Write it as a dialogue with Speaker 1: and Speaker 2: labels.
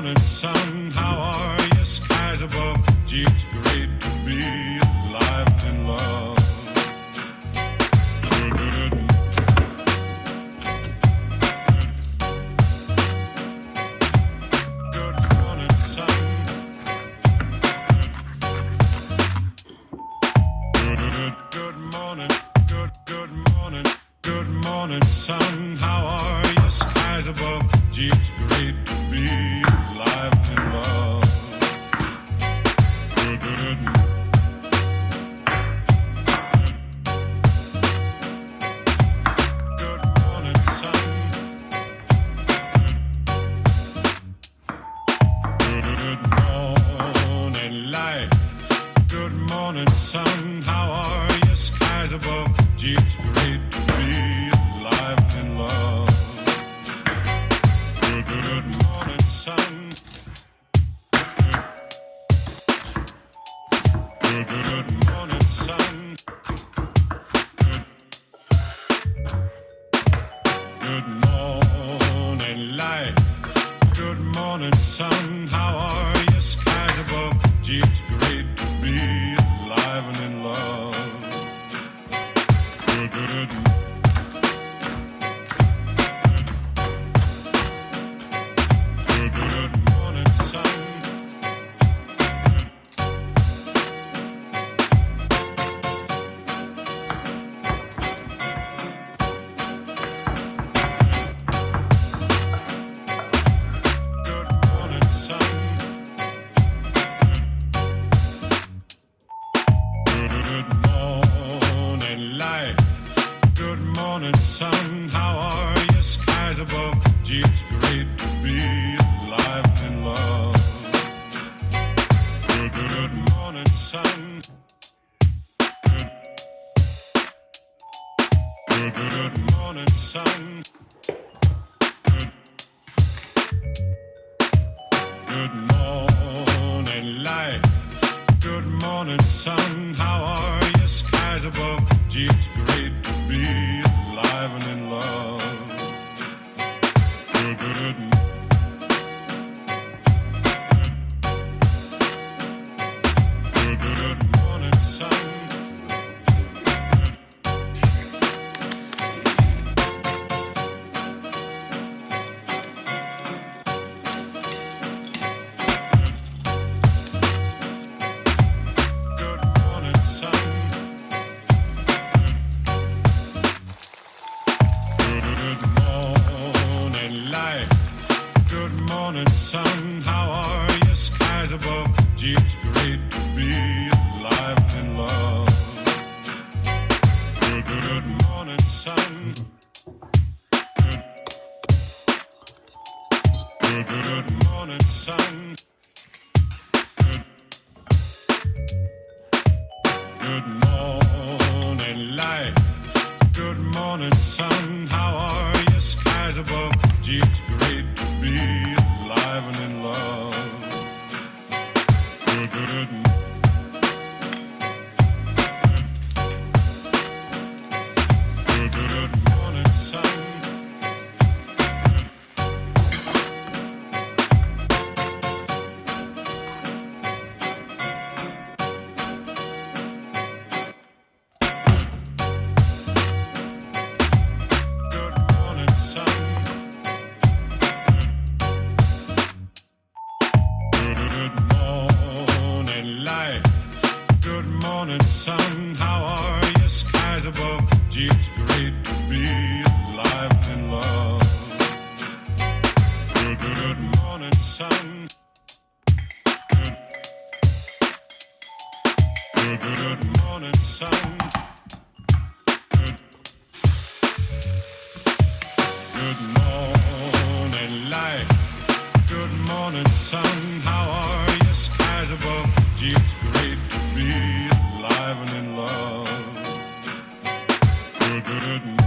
Speaker 1: morning, sun. How are you? Skies above. Gee, it's great to be alive and love. Good morning, sun. Good morning, good morning, good morning, sun. How are you? Skies above. Gee, it's great to be alive and love. Good morning, sun. Good morning, light. Good morning, sun. How are you? Skies above. Gee, it's great to be alive and love. Good morning, sun. Good morning, sun. Good morning, light. Good morning, sun. How are you? Skies above. Gee, it's great to be alive and in love. Good morning, sun. Good morning, sun. Good morning, light. Good morning, sun. How are you? Skies above. Gee, it's great to be alive and love. Good morning, sun. Good morning, sun. Good morning, light. Good morning, sun. How are you? Skies above. Gee, it's great to be alive and in love. Good morning, sun. Good morning, sun. Good morning, light. Good morning, sun. How are you? Skies above. Gee, it's great to be alive and love. Good morning, sun. Good morning, sun. Good morning, light. Good morning, sun. How are you? Skies above. Gee, it's great to be alive and in love. Good morning, sun. Good morning, sun. Good morning, light. Good morning, sun. How are you? Skies above. Gee, it's great to be alive and love. Good morning, sun. Good morning, sun. Good morning, light. Good morning, sun. How are you? Skies above. Gee, it's great to be alive and in love. Good